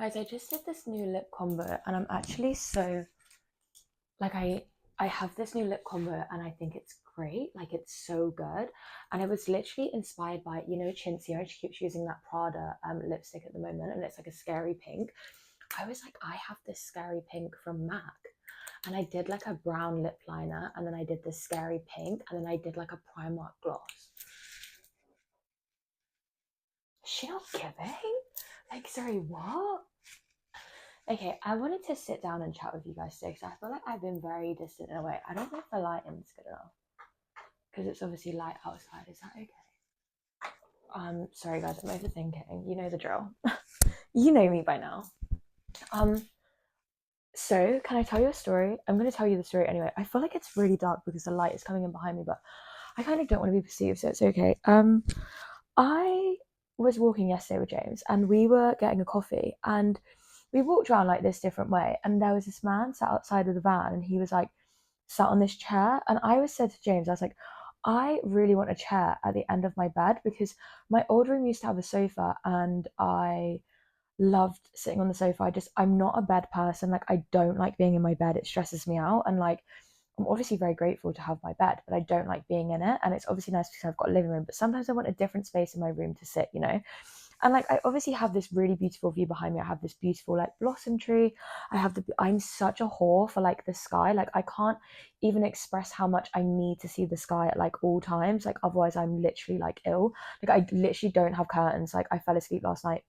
Guys, I just did this new lip combo and I'm actually so like I have this new lip combo and I think it's great. Like it's so good. And it was literally inspired by, Chintzia. She keeps using that Prada lipstick at the moment and it's like a scary pink. I was like, I have this scary pink from MAC. And I did like a brown lip liner and then I did this scary pink and then I did like a Primark gloss. Is she not giving? Like, sorry, what? Okay, I wanted to sit down and chat with you guys today because I feel like I've been very distant in a way. I don't know if the lighting's good enough because it's obviously light outside. Is that okay? Sorry guys, I'm overthinking. You know the drill. You know me by now. So can I tell you a story? I'm going to tell you the story anyway. I feel like it's really dark because the light is coming in behind me, but I kind of don't want to be perceived, so it's okay. I was walking yesterday with James and we were getting a coffee and we walked around like this different way and there was this man sat outside of the van and he was like sat on this chair and I was said to James, I was like, I really want a chair at the end of my bed because my old room used to have a sofa and I loved sitting on the sofa. I'm not a bed person. Like I don't like being in my bed. It stresses me out. And like I'm obviously very grateful to have my bed, but I don't like being in it. And it's obviously nice because I've got a living room, but sometimes I want a different space in my room to sit, And like I obviously have this really beautiful view behind me. I have this beautiful like blossom tree. I'm such a whore for like the sky. Like I can't even express how much I need to see the sky at like all times. Like otherwise I'm literally like ill. Like I literally don't have curtains. Like I fell asleep last night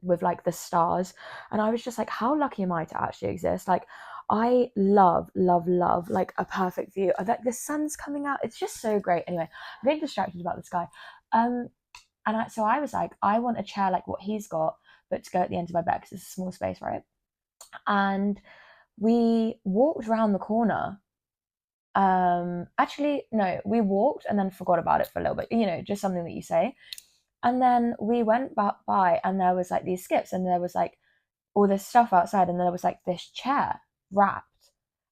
with like the stars and I was just like, how lucky am I to actually exist? Like I love like a perfect view of like the sun's coming out. It's just so great. Anyway, I'm getting distracted about the sky. So I was like, I want a chair like what he's got, but to go at the end of my bed because it's a small space, right? And we walked around the corner. Actually, no, we walked and then forgot about it for a little bit, just something that you say. And then we went by and there was like these skips and there was like all this stuff outside and there was like this chair wrapped.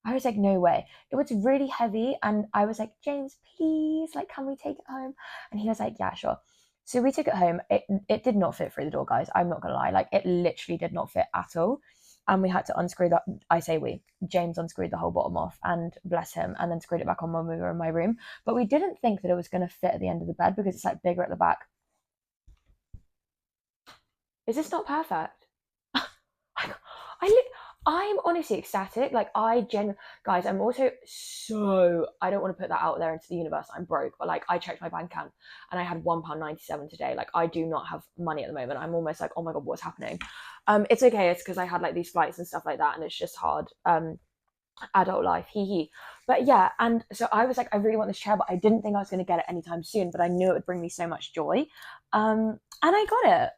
I was like, no way. It was really heavy and I was like, James, please, like, can we take it home? And he was like, yeah, sure. So we took it home. It did not fit through the door, guys. I'm not gonna lie. Like it literally did not fit at all. And we had to unscrew that. I say we. James unscrewed the whole bottom off and bless him and then screwed it back on when we were in my room. But we didn't think that it was gonna fit at the end of the bed because it's like bigger at the back. Is this not perfect? I I'm honestly ecstatic. Like guys, I'm also so I don't want to put that out there into the universe. I'm broke, but like I checked my bank account and I had £1.97 today. Like I do not have money at the moment. I'm almost like, oh my god, what's happening? It's okay. It's because I had like these flights and stuff like that, and it's just hard. Adult life, hee hee. But yeah, and so I was like, I really want this chair, but I didn't think I was going to get it anytime soon. But I knew it would bring me so much joy, and I got it.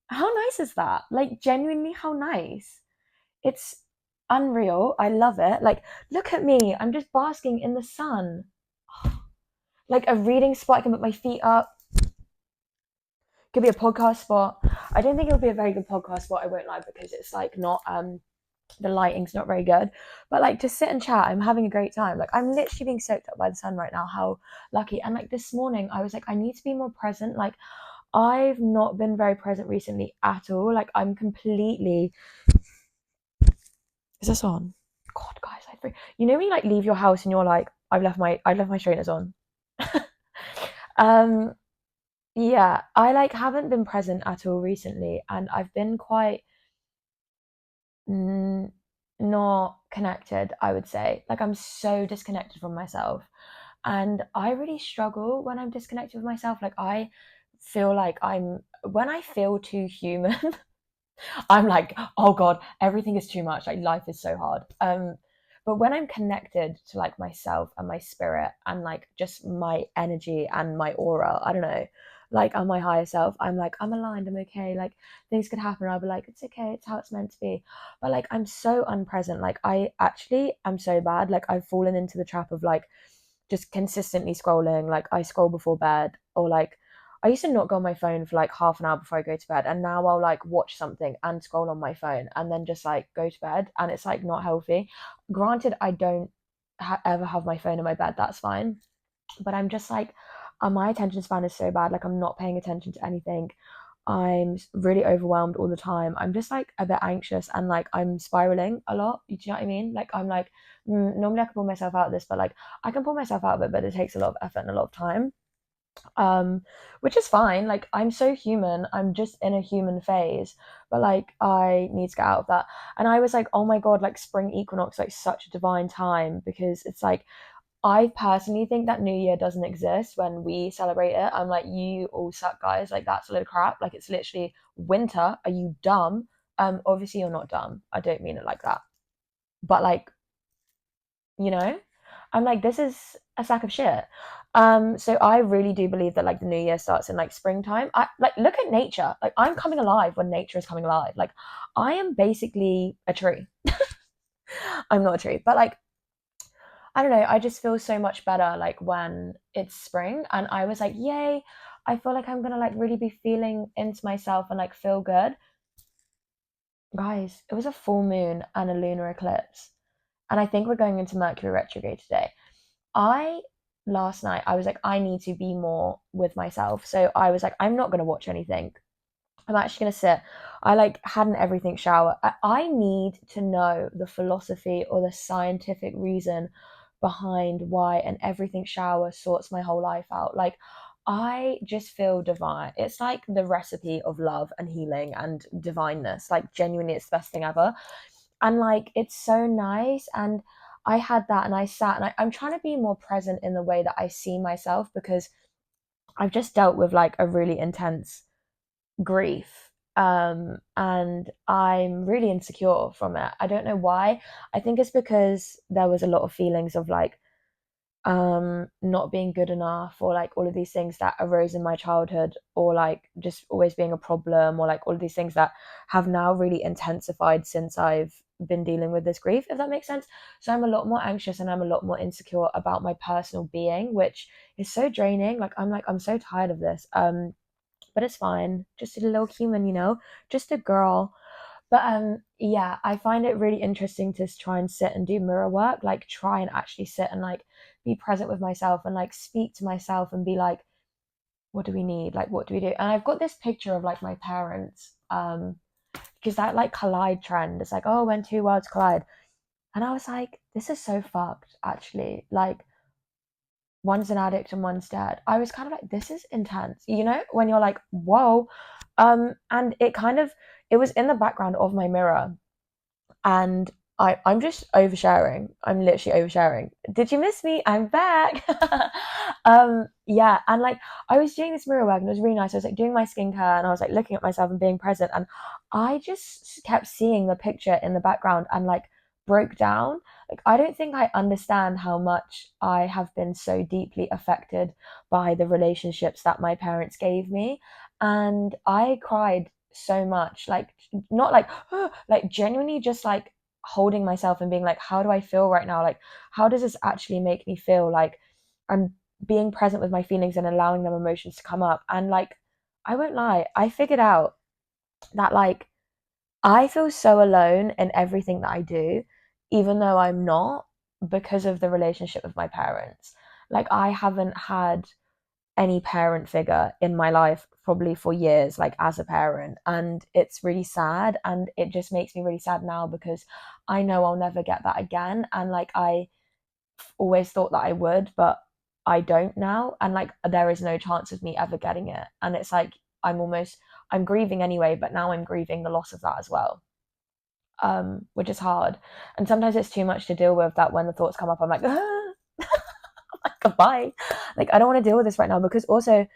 How nice is that? Like genuinely, how nice. It's unreal. I love it. Like, look at me. I'm just basking in the sun. Like a reading spot. I can put my feet up. Could be a podcast spot. I don't think it'll be a very good podcast spot. I won't lie because it's like not the lighting's not very good. But like to sit and chat, I'm having a great time. Like I'm literally being soaked up by the sun right now. How lucky. And like this morning, I was like, I need to be more present. Like I've not been very present recently at all. Like I'm completely. Is this on? God, guys, you know when you like leave your house and you're like, I've left my straighteners on. um, yeah, I like haven't been present at all recently, and I've been quite not connected. I would say, like, I'm so disconnected from myself, and I really struggle when I'm disconnected with myself. Like, I feel like when I feel too human. I'm like, oh god, everything is too much. Like life is so hard. But when I'm connected to like myself and my spirit and like just my energy and my aura, I don't know, like on my higher self, I'm like, I'm aligned, I'm okay. Like things could happen. I'll be like, it's okay, it's how it's meant to be. But like I'm so unpresent. Like I actually am so bad. Like I've fallen into the trap of like just consistently scrolling. Like I scroll before bed or like I used to not go on my phone for like half an hour before I go to bed, and now I'll like watch something and scroll on my phone and then just like go to bed, and it's like not healthy. Granted, I don't ever have my phone in my bed, that's fine, but I'm just like, my attention span is so bad. Like I'm not paying attention to anything. I'm really overwhelmed all the time. I'm just like a bit anxious and like I'm spiraling a lot. Do you know what I mean? Like I'm like, normally I can pull myself out of this, but like I can pull myself out of it, but it takes a lot of effort and a lot of time. um which is fine. Like I'm so human, I'm just in a human phase, but like I need to get out of that. And I was like, oh my god, like spring equinox, like such a divine time, because it's like I personally think that New Year doesn't exist when we celebrate it. I'm like, you all suck, guys. Like that's a load of crap. Like it's literally winter. Are you dumb? Obviously you're not dumb, I don't mean it like that, but like, you know, I'm like, this is a sack of shit. So I really do believe that like the new year starts in like springtime. I like look at nature. Like I'm coming alive when nature is coming alive. Like I am basically a tree. I'm not a tree, but like I don't know, I just feel so much better like when it's spring, and I was like, yay, I feel like I'm gonna like really be feeling into myself and like feel good. Guys, it was a full moon and a lunar eclipse. And I think we're going into Mercury retrograde today. I last night I was like, I need to be more with myself. So I was like, I'm not gonna watch anything. I'm actually gonna sit. I like had an everything shower. I need to know the philosophy or the scientific reason behind why an everything shower sorts my whole life out. Like I just feel divine. It's like the recipe of love and healing and divineness. Like genuinely, it's the best thing ever. And like it's so nice. And I had that and I sat and I'm trying to be more present in the way that I see myself, because I've just dealt with like a really intense grief, and I'm really insecure from it. I don't know why. I think it's because there was a lot of feelings of like not being good enough, or like all of these things that arose in my childhood, or like just always being a problem, or like all of these things that have now really intensified since I've been dealing with this grief, if that makes sense. So I'm a lot more anxious and I'm a lot more insecure about my personal being, which is so draining. Like I'm so tired of this. But it's fine. Just a little human, just a girl. But yeah, I find it really interesting to try and sit and do mirror work, like try and actually sit and like be present with myself and like speak to myself and be like, what do we need? Like what do we do? And I've got this picture of like my parents, because that like collide trend, it's like, oh, when two worlds collide. And I was like, this is so fucked, actually. Like one's an addict and one's dead. I was kind of like, this is intense, when you're like, whoa. And it was in the background of my mirror, and I'm just oversharing. I'm literally oversharing. Did you miss me? I'm back. Yeah, and like I was doing this mirror work and it was really nice. I was like doing my skincare and I was like looking at myself and being present, and I just kept seeing the picture in the background and like broke down. Like I don't think I understand how much I have been so deeply affected by the relationships that my parents gave me. And I cried so much, like not like like genuinely just like holding myself and being like, how do I feel right now? Like how does this actually make me feel? Like I'm being present with my feelings and allowing them emotions to come up. And like I won't lie, I figured out that like I feel so alone in everything that I do, even though I'm not, because of the relationship with my parents. Like I haven't had any parent figure in my life probably for years, like as a parent, and it's really sad. And it just makes me really sad now because I know I'll never get that again. And like I always thought that I would, but I don't now, and like there is no chance of me ever getting it. And it's like I'm grieving anyway, but now I'm grieving the loss of that as well, which is hard. And sometimes it's too much to deal with, that when the thoughts come up I'm like, ah, goodbye. Like I don't want to deal with this right now, because also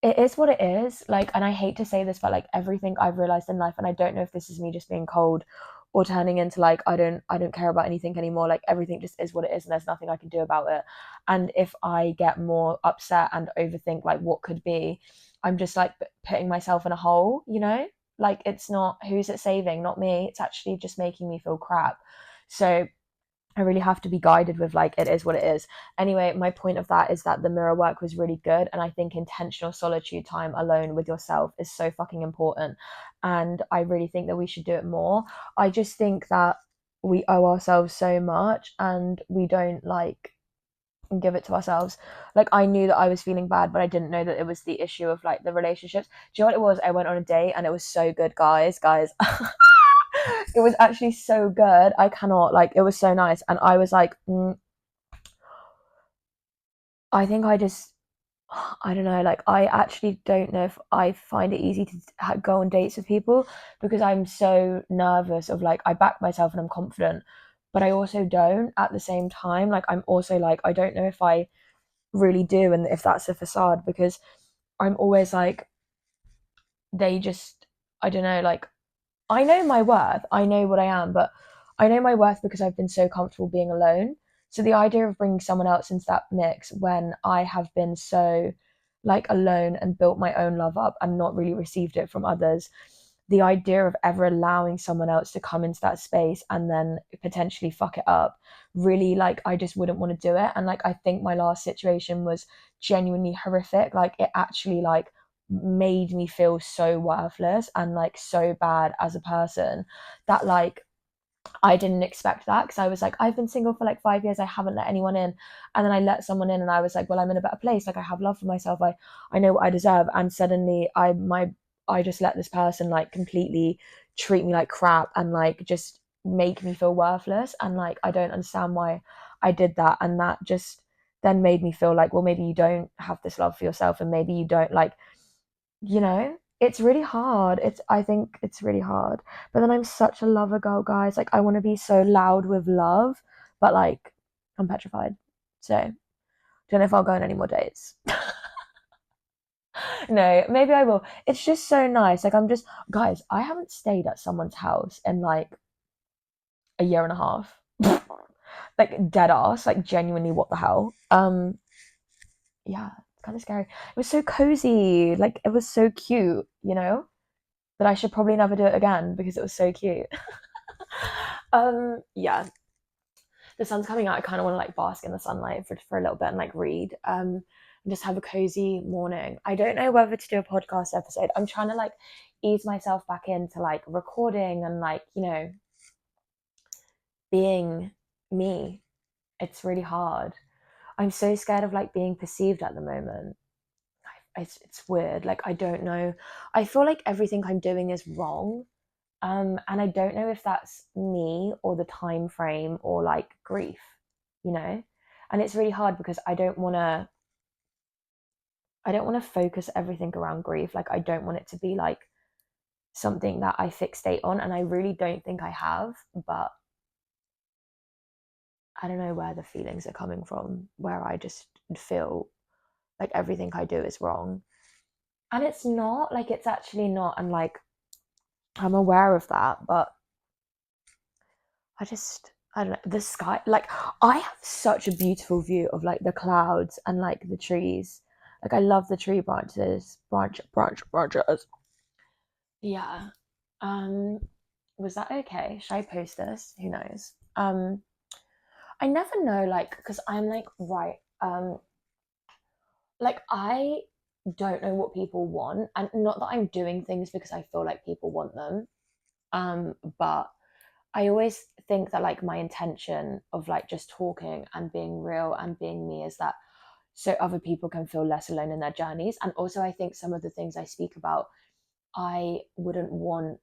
it is what it is. Like, and I hate to say this, but like everything I've realized in life, and I don't know if this is me just being cold or turning into like I don't care about anything anymore. Like everything just is what it is and there's nothing I can do about it. And if I get more upset and overthink like what could be, I'm just like putting myself in a hole. Like it's not, who's it saving? Not me. It's actually just making me feel crap. So I really have to be guided with like, it is what it is. Anyway, my point of that is that the mirror work was really good. And I think intentional solitude time alone with yourself is so fucking important. And I really think that we should do it more. I just think that we owe ourselves so much and we don't like and give it to ourselves. Like, I knew that I was feeling bad, but I didn't know that it was the issue of like the relationships. Do you know what it was? I went on a date and it was so good, guys. It was actually so good. I cannot, like, it was so nice. And I was like, I think I just, I don't know, like, I actually don't know if I find it easy to go on dates with people because I'm so nervous of like, I back myself and I'm confident, but I also don't at the same time. Like, I'm also like, I don't know if I really do and if that's a facade because I'm always like, they just, I don't know, like, I know my worth. I know what I am, but I know my worth because I've been so comfortable being alone. So the idea of bringing someone else into that mix when I have been so like alone and built my own love up and not really received it from others, the idea of ever allowing someone else to come into that space and then potentially fuck it up, really, like, I just wouldn't want to do it. And like, I think my last situation was genuinely horrific. Like, it actually like made me feel so worthless and like so bad as a person that like I didn't expect that because I was like, I've been single for like 5 years, I haven't let anyone in. And then I let someone in and I was like, well, I'm in a better place. Like, I have love for myself. I know what I deserve. And suddenly I just let this person like completely treat me like crap and like just make me feel worthless. And like, I don't understand why I did that. And that just then made me feel like, well, maybe you don't have this love for yourself and maybe you don't like, it's really hard. I think it's really hard. But then I'm such a lover girl, guys. Like, I want to be so loud with love, but like, I'm petrified. So don't know if I'll go on any more dates. No, maybe I will. It's just so nice. Like, I'm just, guys, I haven't stayed at someone's house in like a year and a half. Like, dead ass, like, genuinely, what the hell? Yeah, it's kind of scary. It was so cozy. Like, it was so cute, that I should probably never do it again because it was so cute. Yeah, the sun's coming out. I kind of want to like bask in the sunlight for a little bit and like read. And just have a cozy morning. I don't know whether to do a podcast episode. I'm trying to like ease myself back into like recording and like, being me. It's really hard. I'm so scared of like being perceived at the moment. It's weird. Like, I don't know. I feel like everything I'm doing is wrong. And I don't know if that's me or the time frame or like grief, you know? And it's really hard because I don't want to focus everything around grief. Like, I don't want it to be like something that I fixate on, and I really don't think I have, but I don't know where the feelings are coming from, where I just feel like everything I do is wrong. And it's not, like, it's actually not, and like, I'm aware of that, but I don't know, the sky, like, I have such a beautiful view of like the clouds and like the trees. Like, I love the tree branches. Yeah. Um, was that okay? Should I post this? Who knows? I never know, like, because I'm like, right, like, I don't know what people want, and not that I'm doing things because I feel like people want them. But I always think that like my intention of like just talking and being real and being me is that so other people can feel less alone in their journeys. And also, I think some of the things I speak about, I wouldn't want,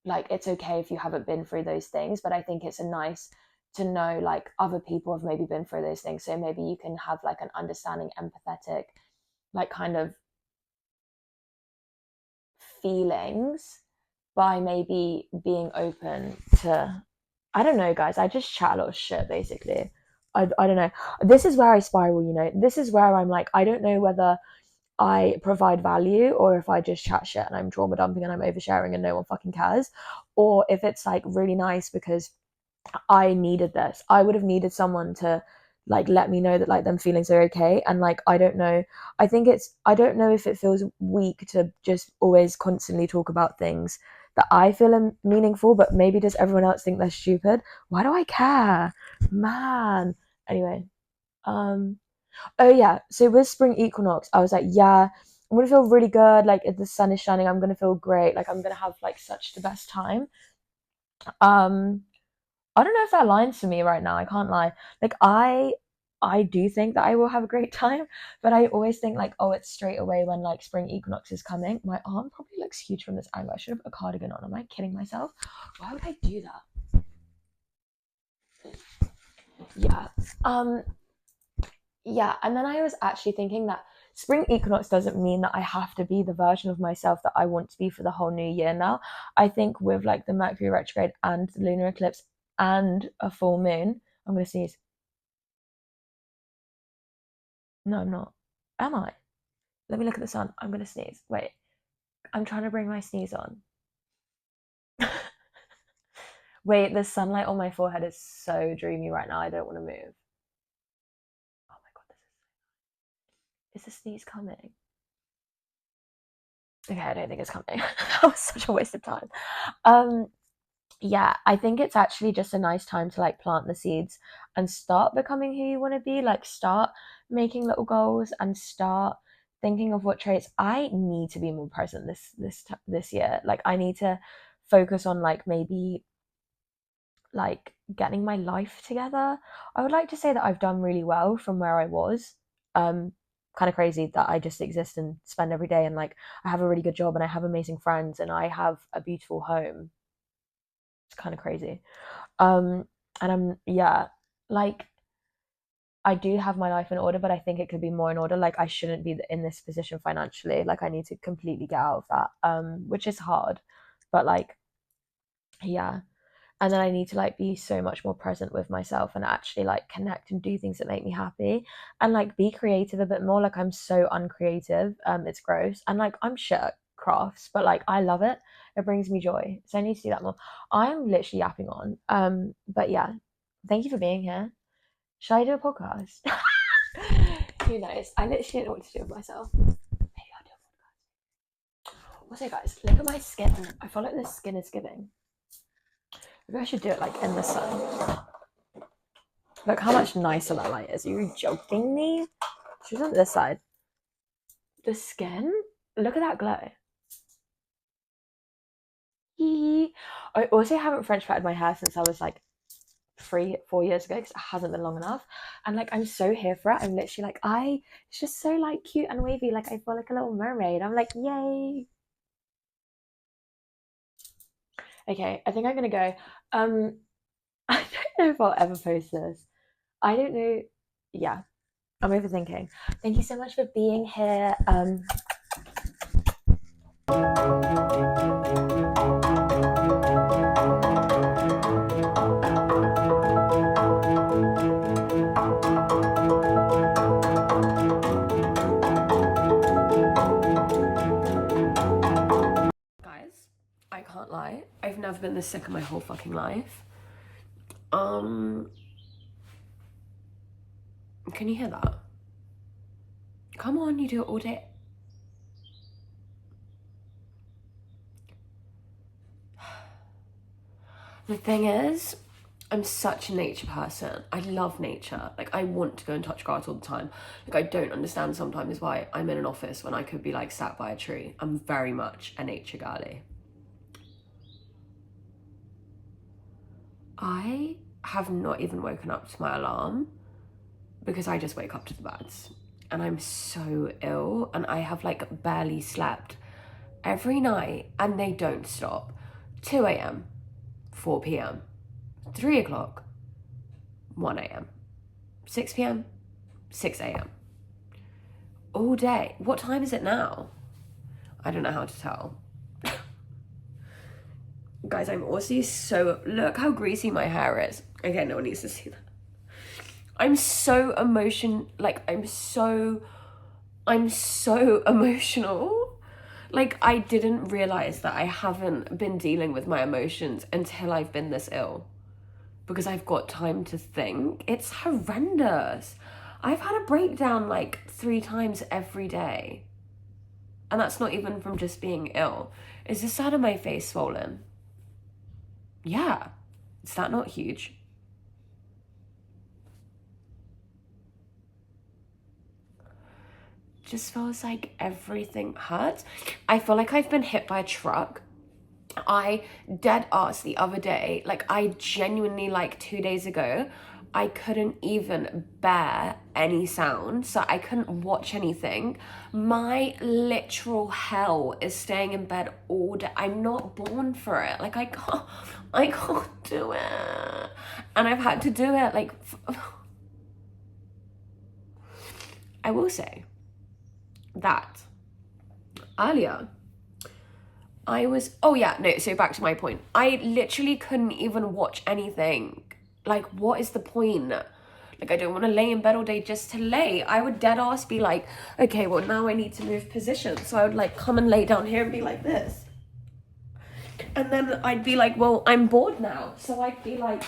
like, it's okay if you haven't been through those things, but I think it's a nice to know like other people have maybe been through those things. So maybe you can have like an understanding, empathetic, like kind of feelings by maybe being open to, I don't know, guys. I just chat a lot of shit, basically. I don't know. This is where I spiral. This is where I'm like, I don't know whether I provide value or if I just chat shit and I'm trauma dumping and I'm oversharing and no one fucking cares. Or if it's like really nice because I needed this. I would have needed someone to like let me know that like them feelings are okay. And like, I don't know. I don't know if it feels weak to just always constantly talk about things that I feel are meaningful, but maybe does everyone else think they're stupid? Why do I care? Man. Anyway, um, oh yeah, so with spring equinox, I was like, yeah, I'm gonna feel really good. Like, if the sun is shining, I'm gonna feel great. Like, I'm gonna have like such the best time. Um, I don't know if that aligns to me right now. I can't lie. Like, I I do think that I will have a great time, but I always think like, oh, it's straight away when like spring equinox is coming. My arm probably looks huge from this angle. I should have put a cardigan on. Am I kidding myself? Why would I do that? Yeah. Yeah, and then I was actually thinking that spring equinox doesn't mean that I have to be the version of myself that I want to be for the whole new year now. I think with like the Mercury retrograde and the lunar eclipse and a full moon, I'm gonna sneeze. No, I'm not. Am I? Let me look at the sun. I'm gonna sneeze. Wait, I'm trying to bring my sneeze on. Wait, the sunlight on my forehead is so dreamy right now. I don't want to move. Oh my god, is the sneeze coming? Okay, I don't think it's coming. That was such a waste of time. Um, yeah, I think it's actually just a nice time to like plant the seeds and start becoming who you want to be. Like start making little goals and start thinking of what traits I need to be more present this year. Like I need to focus on like maybe like getting my life together. I would like to say that I've done really well from where I was. Kind of crazy that I just exist and spend every day and like I have a really good job and I have amazing friends and I have a beautiful home. It's kind of crazy. And I'm yeah, like I do have my life in order, but I think it could be more in order. Like I shouldn't be in this position financially. Like I need to completely get out of that. Which is hard, but like yeah. And then I need to like be so much more present with myself and actually like connect and do things that make me happy and like be creative a bit more. Like I'm so uncreative. It's gross. And like I'm shit at crafts, but like I love it. It brings me joy. So I need to do that more. I'm literally yapping on. But yeah, thank you for being here. Should I do a podcast? Who knows? I literally don't know what to do with myself. Maybe I'll do a podcast. Also, guys, look at my skin. I feel like this skin is giving. Maybe I should do it like in the sun. Look how much nicer that light is. Are you joking me? She's on this side. The skin? Look at that glow. I also haven't French patted my hair since I was like 3-4 years ago because it hasn't been long enough. And like I'm so here for it. I'm literally like, it's just so like cute and wavy. Like I feel like a little mermaid. I'm like, yay. Okay, I think I'm gonna go. I don't know if I'll ever post this. I don't know. Yeah, I'm overthinking. Thank you so much for being here. Guys, I can't lie. I've never been this sick in my whole fucking life. Can you hear that? Come on, you do it all day. The thing is, I'm such a nature person. I love nature. Like, I want to go and touch grass all the time. Like, I don't understand sometimes why I'm in an office when I could be, like, sat by a tree. I'm very much a nature girly. I have not even woken up to my alarm because I just wake up to the birds. And I'm so ill and I have, like, barely slept every night and they don't stop. 2 a.m., 4 p.m., 3 o'clock, 1 a.m., 6 p.m., 6 a.m. All day. What time is it now? I don't know how to tell. Guys, I'm also so... Look how greasy my hair is. Okay, no one needs to see that. I'm so I'm so emotional. Like, I didn't realize that I haven't been dealing with my emotions until I've been this ill. Because I've got time to think. It's horrendous. I've had a breakdown like 3 times every day. And that's not even from just being ill. Is the side of my face swollen? Yeah. Is that not huge? Just feels like everything hurts. I feel like I've been hit by a truck. I dead ass the other day, like I genuinely like 2 days ago, I couldn't even bear any sound, so I couldn't watch anything. My literal hell is staying in bed all day. I'm not born for it. Like, I can't do it. And I've had to do it, like, I will say that earlier, so back to my point. I literally couldn't even watch anything. Like, what is the point? Like, I don't want to lay in bed all day just to lay. I would dead ass be like, okay, well, now I need to move position. So I would like come and lay down here and be like this. And then I'd be like, well, I'm bored now. So I'd be like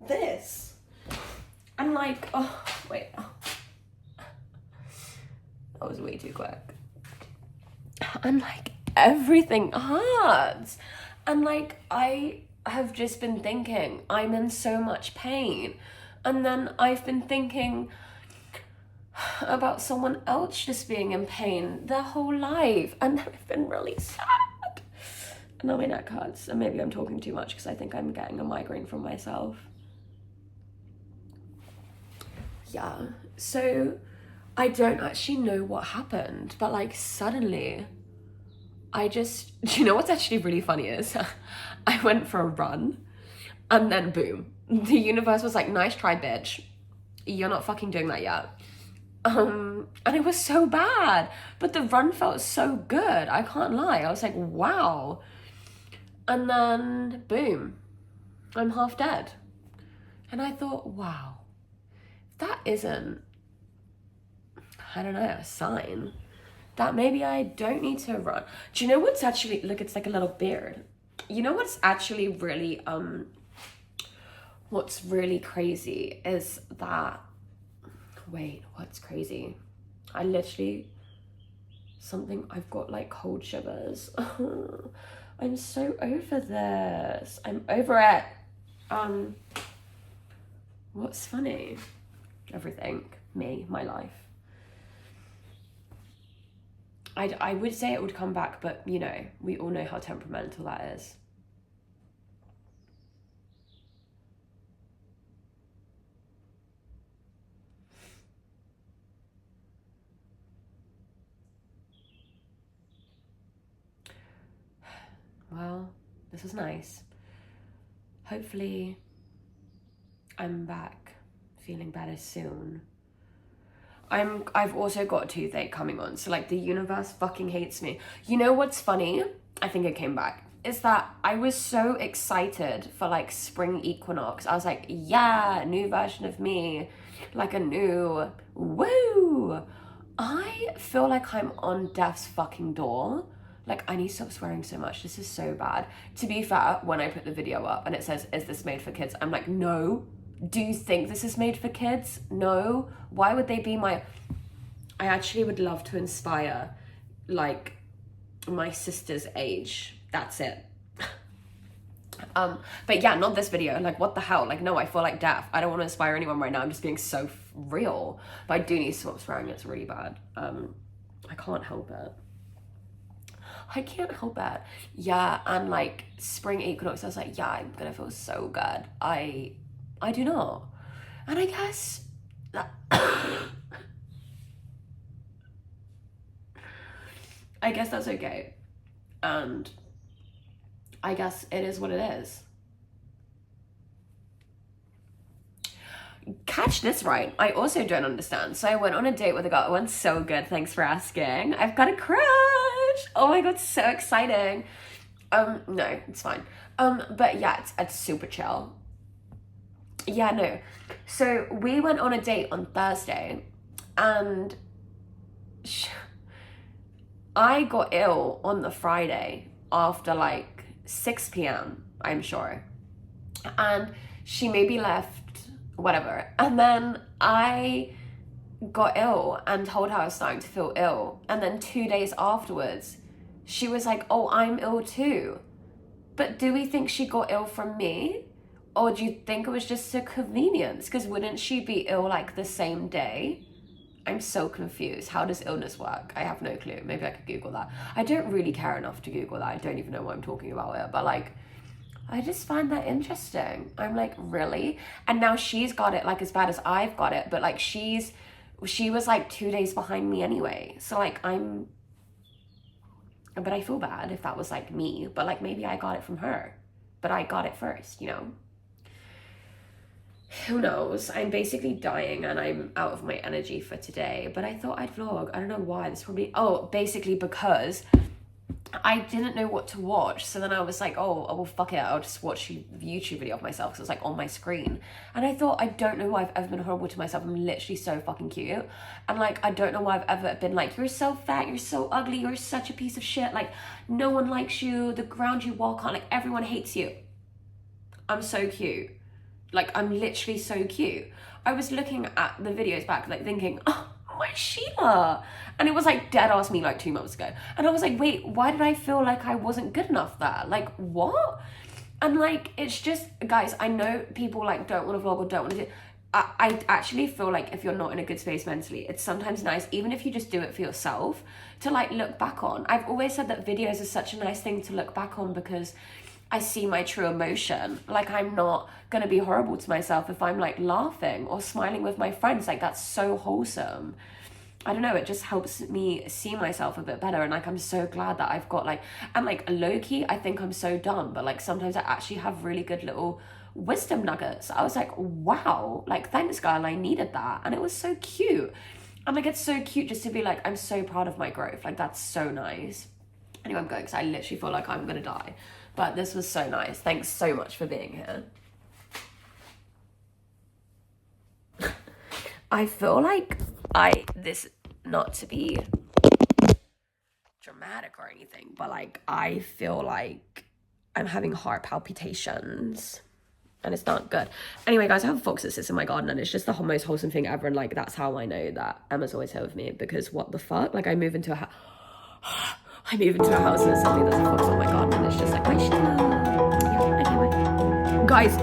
this. And like, oh, wait. That was way too quick. And like, everything hurts. And like, I have just been thinking, I'm in so much pain. And then I've been thinking about someone else just being in pain their whole life. And I've been really sad. And now my neck hurts. And maybe I'm talking too much because I think I'm getting a migraine from myself. Yeah, so I don't actually know what happened, but like suddenly do you know what's actually really funny is I went for a run and then boom, the universe was like, nice try, bitch. You're not fucking doing that yet. And it was so bad, but the run felt so good. I can't lie. I was like, wow. And then boom, I'm half dead. And I thought, wow, that isn't, I don't know, a sign that maybe I don't need to run. Do you know what's actually, look, it's like a little beard. You know what's actually really, what's really crazy is that, wait, what's crazy? I've got like cold shivers. I'm so over this. I'm over it. What's funny? Everything, me, my life. I would say it would come back, but you know, we all know how temperamental that is. Well, this was nice. Hopefully, I'm back feeling better soon. I've also got a toothache coming on, so like the universe fucking hates me. You know what's funny? I think it came back. Is that I was so excited for like spring equinox. I was like, yeah, new version of me, like a new woo. I feel like I'm on death's fucking door. Like, I need to stop swearing so much. This is so bad. To be fair, when I put the video up and it says, is this made for kids? I'm like, no. Do you think this is made for kids? No. Why would they be I actually would love to inspire, like, my sister's age. That's it. But yeah, not this video. Like, what the hell? Like, no, I feel like death. I don't want to inspire anyone right now. I'm just being so real. But I do need to stop swearing. It's really bad. I can't help it. I can't help it. Yeah, and like spring equinox, I was like, yeah, I'm gonna feel so good. I do not. And I guess that I guess that's okay. And I guess it is what it is. Catch this right. I also don't understand. So I went on a date with a girl. It went so good. Thanks for asking. I've got a crush. Oh my god, so exciting. No, it's fine. But yeah, it's super chill. Yeah, no. So we went on a date on Thursday, and I got ill on the Friday after like 6 p.m., I'm sure. And she maybe left, whatever. And then I got ill and told her I was starting to feel ill. And then 2 days afterwards, she was like, oh, I'm ill too. But do we think she got ill from me? Or do you think it was just a convenience? Because wouldn't she be ill like the same day? I'm so confused. How does illness work? I have no clue. Maybe I could Google that. I don't really care enough to Google that. I don't even know why I'm talking about it. But like, I just find that interesting. I'm like, really? And now she's got it like as bad as I've got it, but like she was like 2 days behind me anyway. So like but I feel bad if that was like me, but like maybe I got it from her, but I got it first, you know? Who knows? I'm basically dying and I'm out of my energy for today, but I thought I'd vlog. I don't know why. This probably, basically because I didn't know what to watch, so then I was like, oh well, fuck it, I'll just watch a YouTube video of myself because it was like on my screen. And I thought, I don't know why I've ever been horrible to myself. I'm literally so fucking cute. And like, I don't know why I've ever been like, you're so fat, you're so ugly, you're such a piece of shit, like no one likes you, the ground you walk on, like everyone hates you. I'm so cute. Like, I'm literally so cute. I was looking at the videos back, like thinking, oh, where's Sheila? And it was like dead ass me like 2 months ago. And I was like, wait, why did I feel like I wasn't good enough there? Like, what? And like, it's just, guys, I know people like don't want to vlog or don't want to do, I actually feel like if you're not in a good space mentally, it's sometimes nice, even if you just do it for yourself, to like look back on. I've always said that videos are such a nice thing to look back on because I see my true emotion. Like, I'm not gonna be horrible to myself if I'm like laughing or smiling with my friends. Like, that's so wholesome. I don't know, it just helps me see myself a bit better. And like, I'm so glad that I've got like, and like low-key, I think I'm so dumb, but like sometimes I actually have really good little wisdom nuggets. I was like, wow, like thanks girl, I needed that. And it was so cute. And like, it's so cute just to be like, I'm so proud of my growth. Like, that's so nice. Anyway, I'm going because I literally feel like I'm gonna die. But this was so nice. Thanks so much for being here. I feel like this, not to be dramatic or anything, but like, I feel like I'm having heart palpitations and it's not good. Anyway, guys, I have a fox that sits in my garden and it's just the most wholesome thing ever. And like, that's how I know that Emma's always here with me, because what the fuck? Like, I move into a house and suddenly there's a fox in my garden and it's just like, my Sheila. Yeah, anyway. Guys.